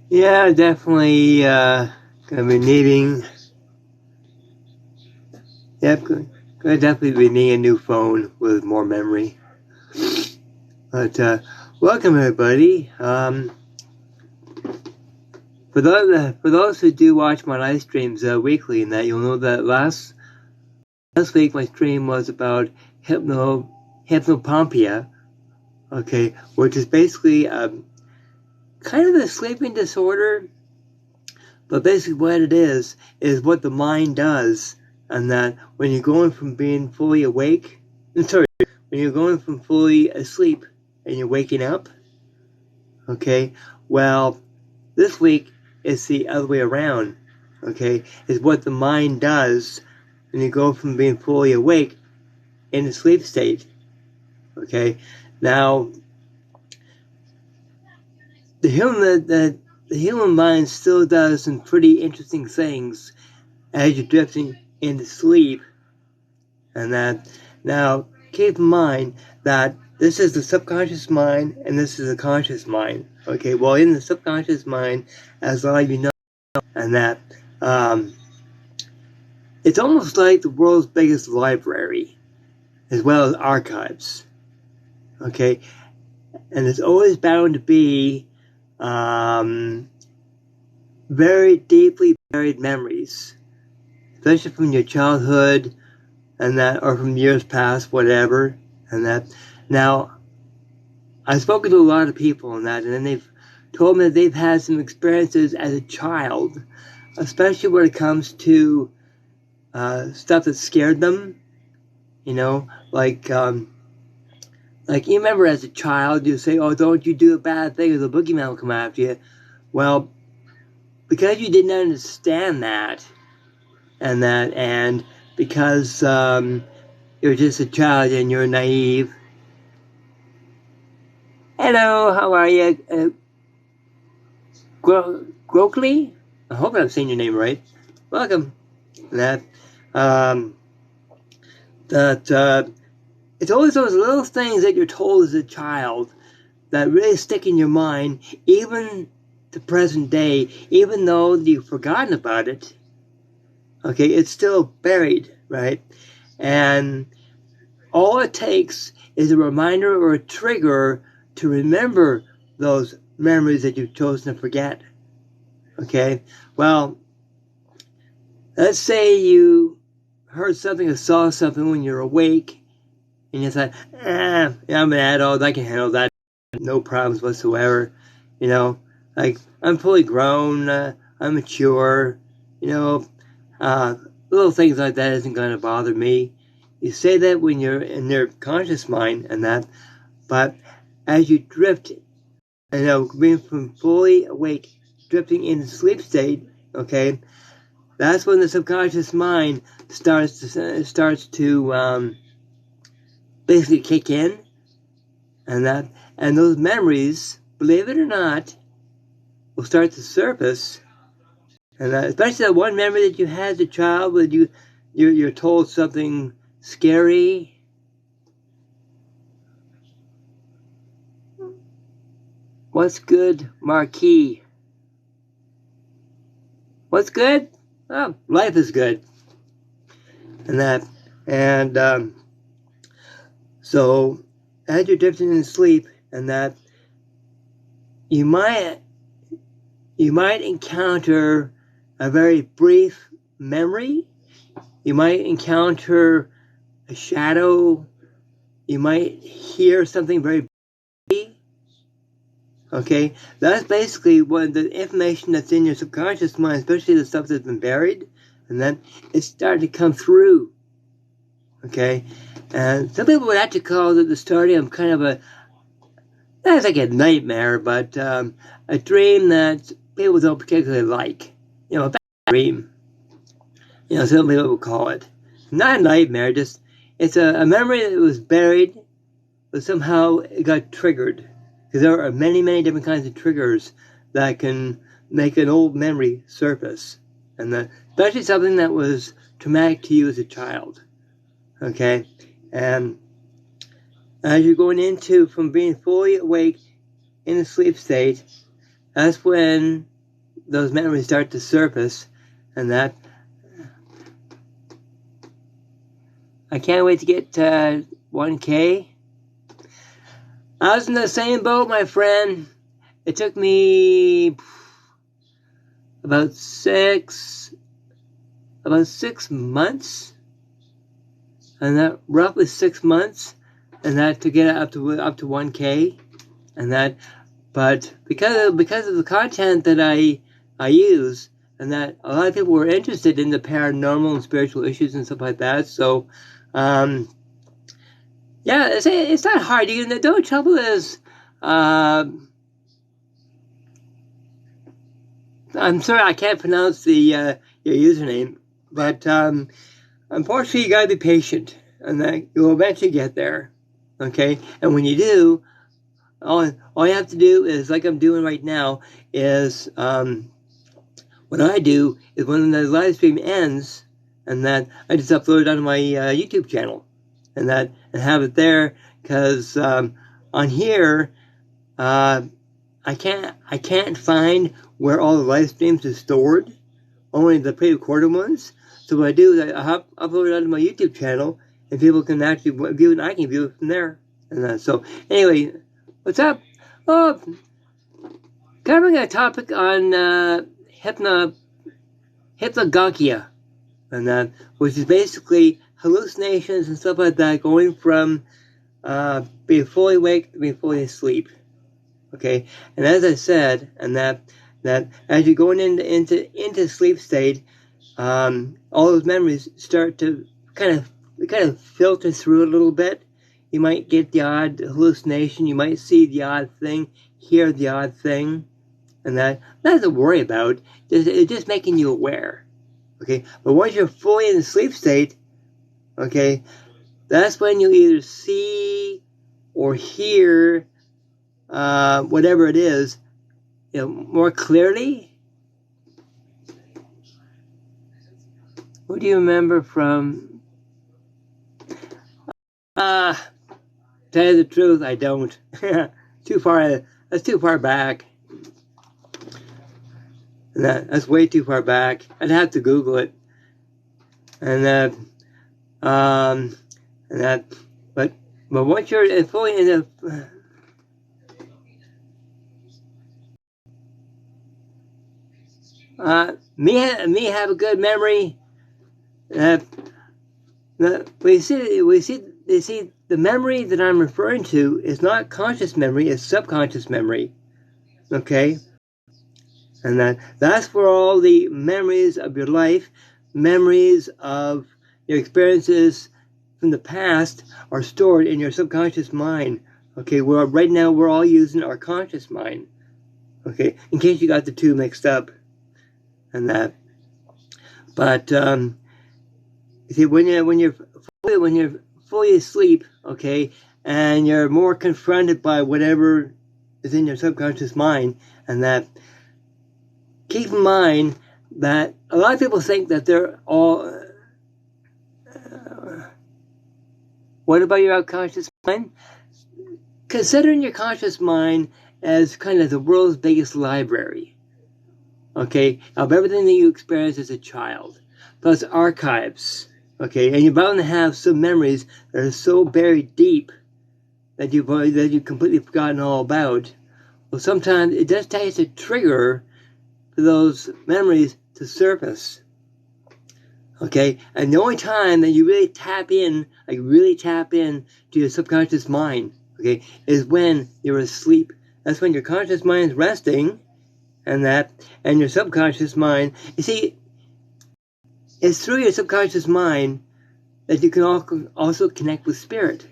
Yeah, definitely gonna be needing. Yep, gonna definitely be needing a new phone with more memory. But welcome everybody. For those who do watch my live streams weekly, and that you'll know that last week my stream was about hypnopompia. Okay, which is basically kind of a sleeping disorder, but basically what it is what the mind does, and that when you're going from being fully awake, when you're going from fully asleep and you're waking up, okay, well, this week it's the other way around, okay, is what the mind does when you go from being fully awake in a sleep state, okay. Now, the human mind still does some pretty interesting things as you're drifting into sleep, and that, now, keep in mind that this is the subconscious mind and this is the conscious mind. Okay, well, in the subconscious mind, as a lot of you know, and that it's almost like the world's biggest library, as well as archives. Okay, and it's always bound to be very deeply buried memories, especially from your childhood, and that, or from years past, whatever, and that. Now, I've spoken to a lot of people on that, and then they've told me that they've had some experiences as a child, especially when it comes to stuff that scared them. You know, like you remember as a child, you say, "Oh, don't you do a bad thing, or the boogeyman will come after you." Well, because you didn't understand that, and because you're just a child and you're naive. Hello, how are you? Grokely? I hope I'm saying your name right. Welcome. That, it's always those little things that you're told as a child that really stick in your mind, even to present day, even though you've forgotten about it. Okay, it's still buried, right? And all it takes is a reminder or a trigger to remember those memories that you've chosen to forget. Okay? Well, let's say you heard something or saw something when you're awake, and you thought, I'm an adult, I can handle that, no problems whatsoever. You know, like, I'm fully grown, I'm mature, you know, little things like that isn't going to bother me. You say that when you're in your conscious mind and that, but as you drift, being from fully awake, drifting into sleep state, okay, that's when the subconscious mind starts to basically kick in, and those memories, believe it or not, will start to surface, and especially that one memory that you had as a child when you're told something scary. What's good, Marquis? What's good? Oh, life is good. And so as you're drifting in sleep, and that you might encounter a very brief memory. You might encounter a shadow. You might hear something very brief. Okay, that's basically what the information that's in your subconscious mind, especially the stuff that's been buried, and then it's starting to come through. Okay, and some people would actually call it the story of kind of that's like a nightmare, but a dream that people don't particularly like. You know, a bad dream. You know, some people would call it. Not a nightmare, just it's a memory that was buried, but somehow it got triggered. Because there are many, many different kinds of triggers that can make an old memory surface. And especially something that was traumatic to you as a child. Okay? And As you're going into from being fully awake in a sleep state, that's when those memories start to surface, and that I can't wait to get 1K. I was in the same boat, my friend. It took me about 6 months, and that roughly 6 months, and that to get up to 1K, and that, but because of the content that I use, and that a lot of people were interested in the paranormal and spiritual issues and stuff like that, so yeah, it's not hard. The only trouble is, I'm sorry I can't pronounce the your username, but unfortunately you gotta be patient, and that you'll eventually get there. Okay, and when you do, all you have to do is, like I'm doing right now, is what I do is when the live stream ends, and that I just upload it onto my YouTube channel, and have it there, because on here I can't find where all the live streams are stored, only the pre-recorded ones. So what I do is I upload it onto my YouTube channel, and people can actually view it, and I can view it from there. And so anyway, what's up? Oh, covering a topic on hypnagogia, and which is basically hallucinations and stuff like that, going from being fully awake to being fully asleep. Okay, and as I said, and that as you're going into sleep state, all those memories start to kind of filter through a little bit. You might get the odd hallucination. You might see the odd thing, hear the odd thing, and that nothing to worry about. It's just making you aware. Okay, but once you're fully in the sleep state, okay, that's when you either see or hear whatever it is, more clearly. What do you remember from? Tell you the truth, I don't. Too far. That's too far back. And that's way too far back. I'd have to Google it. But once you're fully in the me have a good memory. We see the memory that I'm referring to is not conscious memory; it's subconscious memory. Okay, and that's where all the memories of your life, memories of your experiences from the past, are stored in your subconscious mind. Okay, right now we're all using our conscious mind. Okay, in case you got the two mixed up, and that. But you see, when you're fully asleep, okay, and you're more confronted by whatever is in your subconscious mind, and that, keep in mind that a lot of people think that they're all. What about your unconscious mind? Considering your conscious mind as kind of the world's biggest library, okay, of everything that you experienced as a child, plus archives, okay, and you're bound to have some memories that are so buried deep that you've completely forgotten all about. Well, sometimes it does take a trigger for those memories to surface. Okay, and the only time that you really tap in to your subconscious mind, okay, is when you're asleep. That's when your conscious mind is resting, and your subconscious mind. You see, it's through your subconscious mind that you can also connect with spirit.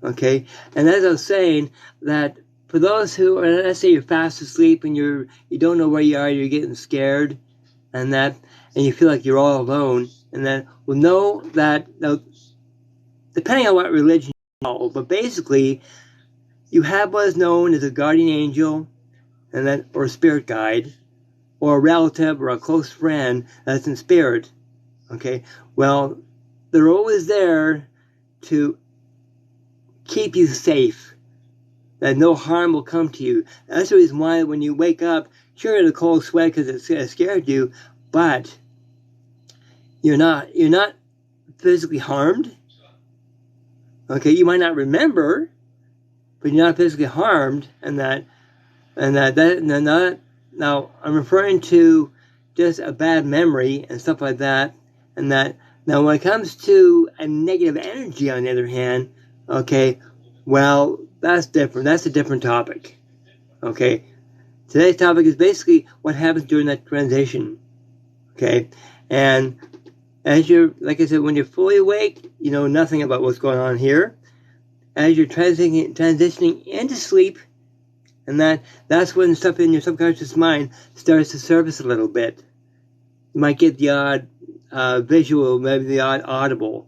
Okay, and as I was saying, that for those who are, let's say you're fast asleep and you don't know where you are, you're getting scared, and you feel like you're all alone, and know that, now, depending on what religion you follow, but basically, you have what is known as a guardian angel, or a spirit guide, or a relative or a close friend that's in spirit. Okay, well, they're always there to keep you safe, that no harm will come to you. That's the reason why when you wake up, sure, you're in a cold sweat because it scared you, but you're not physically harmed. Okay, you might not remember, but you're not physically harmed, now I'm referring to just a bad memory and stuff like that, and that now when it comes to a negative energy, on the other hand, okay, well, that's different. That's a different topic. Okay, today's topic is basically what happens during that transition. Okay, and as like I said, when you're fully awake, you know nothing about what's going on here. As you're transitioning into sleep, and that's when stuff in your subconscious mind starts to surface a little bit. You might get the odd visual, maybe the odd audible.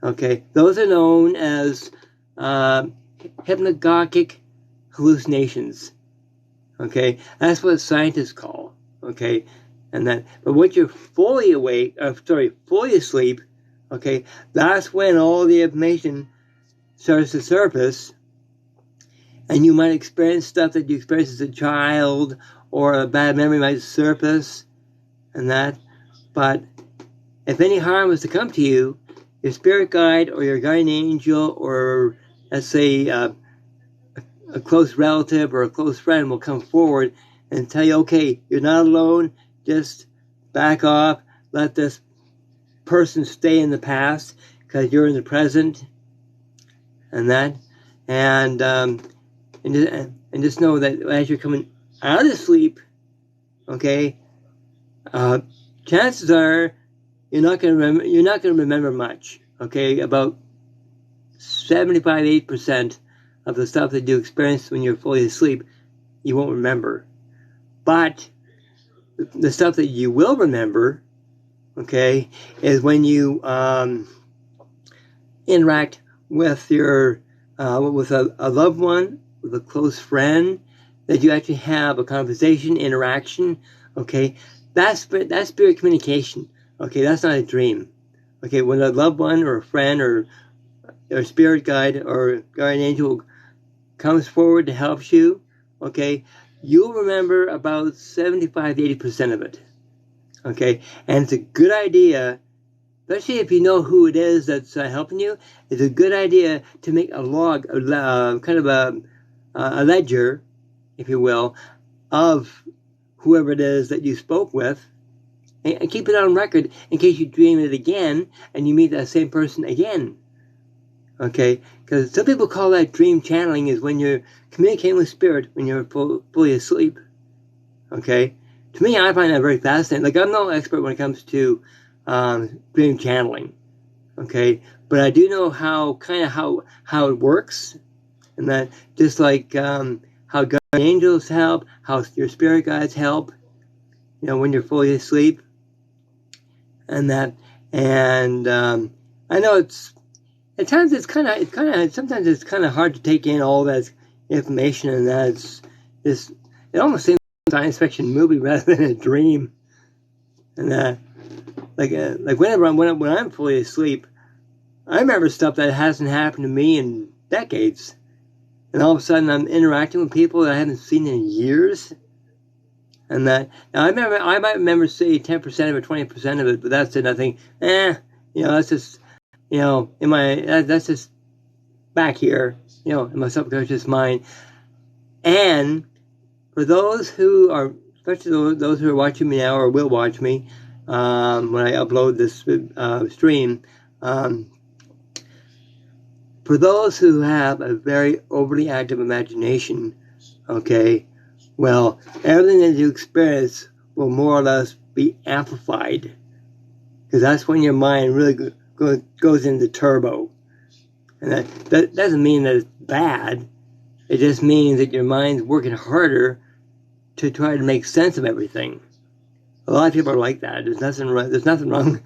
Okay, those are known as hypnagogic hallucinations. Okay, that's what scientists call. Okay, but when you're fully asleep, okay, that's when all the information starts to surface, and you might experience stuff that you experienced as a child, or a bad memory might surface, but if any harm was to come to you, your spirit guide or your guardian angel, or let's say a close relative or a close friend will come forward and tell you, okay, you're not alone, just back off, let this person stay in the past because you're in the present, and just know that as you're coming out of sleep, okay, chances are you're not going to remember much. Okay, about 75-80% of the stuff that you experience when you're fully asleep, you won't remember. But the stuff that you will remember, okay, is when you interact with your with a loved one, with a close friend, that you actually have a conversation, interaction. Okay, that's spirit communication. Okay, that's not a dream. Okay, when a loved one or a friend or spirit guide or guardian angel comes forward to help you, okay, you'll remember about 75-80% of it. Okay, and it's a good idea, especially if you know who it is that's helping you. It's a good idea to make a log, kind of a ledger, if you will, of whoever it is that you spoke with, and keep it on record in case you dream it again and you meet that same person again. Okay, because some people call that dream channeling, is when you're communicating with spirit when you're fully asleep. Okay, to me, I find that very fascinating. Like, I'm no expert when it comes to dream channeling. Okay, but I do know how it works, and that just like how guardian angels help, how your spirit guides help, you know, when you're fully asleep, and I know at times sometimes it's kind of hard to take in all that information, and it almost seems like a science fiction movie rather than a dream. And like when I'm fully asleep, I remember stuff that hasn't happened to me in decades, and all of a sudden I'm interacting with people that I haven't seen in years. And now I might remember, say, 10% of it, 20% of it, but that's it. I think, that's just, that's just back here, in my subconscious mind. And for those who are, especially those who are watching me now or will watch me when I upload this stream, for those who have a very overly active imagination, okay, well, everything that you experience will more or less be amplified, because that's when your mind really goes into turbo. And that doesn't mean that it's bad. It just means that your mind's working harder to try to make sense of everything. A lot of people are like that. There's nothing wrong.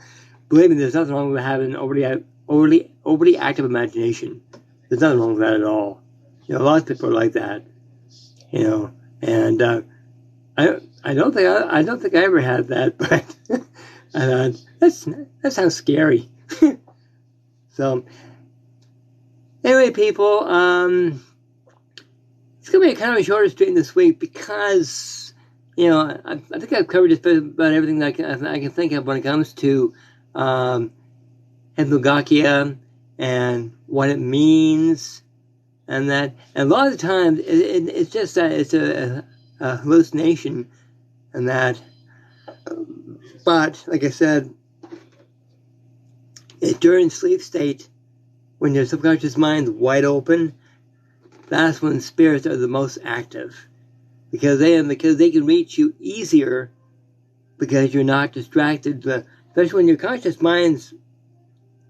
Believe me, there's nothing wrong with having an overly active imagination. There's nothing wrong with that at all. A lot of people are like that. And I don't think I ever had that, but that sounds scary. So Anyway, people, it's going to be kind of a shorter stream this week because, you know, I think I've covered just about everything that I can think of when it comes to Hypnagogia and what it means, and that. And a lot of the time, it's just that it's a hallucination, and that. But like I said, during sleep state, when your subconscious mind's wide open, that's when spirits are the most active, because they can reach you easier because you're not distracted. Especially when your conscious mind's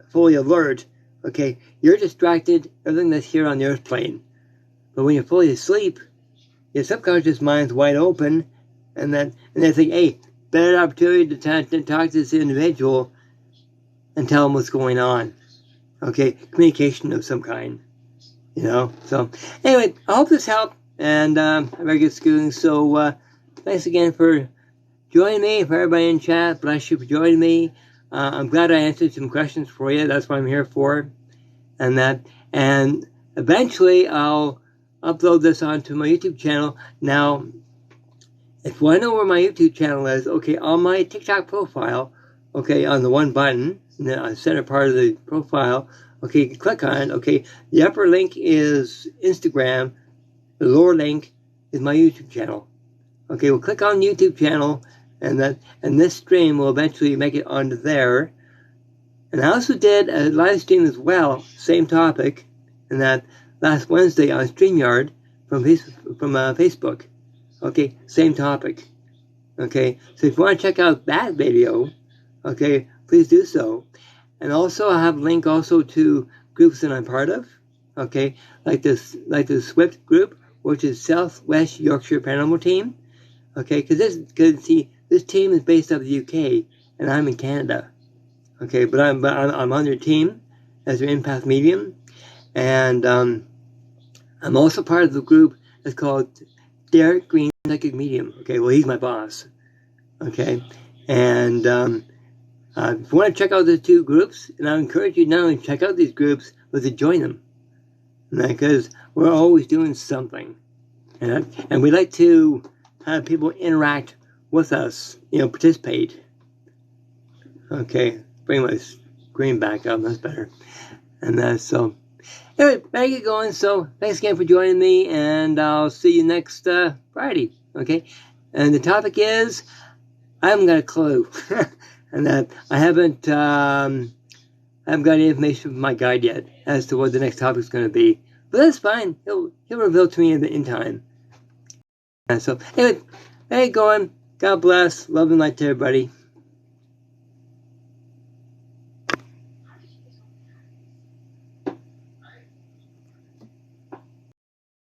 fully alert, okay, you're distracted, everything that's here on the earth plane. But when you're fully asleep, your subconscious mind's wide open, and they think, hey, better opportunity to talk to this individual and tell them what's going on. Okay, communication of some kind, you know. So anyway, I hope this helped, and very good schooling. So thanks again for joining me. For everybody in chat, bless you for joining me. I'm glad I answered some questions for you. That's what I'm here for. And eventually I'll upload this onto my YouTube channel. Now, if you want to know where my YouTube channel is, okay, on my TikTok profile, okay, on the one button, in the center part of the profile, okay, you can click on it, okay. The upper link is Instagram. The lower link is my YouTube channel. Okay, we'll click on the YouTube channel, and this stream will eventually make it onto there. And I also did a live stream as well, same topic, and that last Wednesday on StreamYard from Facebook. Okay, same topic. Okay, so if you want to check out that video, okay, please do so. And also, I have a link also to groups that I'm part of. Okay, like the SWYPT Group, which is Southwest Yorkshire Paranormal Team. Okay, because this team is based out of the UK, and I'm in Canada. Okay, but I'm on their team as an empath medium, and I'm also part of the group that's called Derek Green Psychic Medium. Okay, well, he's my boss. Okay, and if you want to check out the two groups, and I encourage you not only to check out these groups, but to join them, because we're always doing something, and we like to have people interact with us, you know, participate. Okay, bring my screen back up, that's better. And so, anyway, better get going. So, thanks again for joining me, and I'll see you next Friday, okay? And the topic is, I haven't got a clue, and that I haven't got any information from my guide yet as to what the next topic is going to be. But that's fine. He'll reveal to me in time. And so, anyway, hey, going. God bless. Love and light to everybody.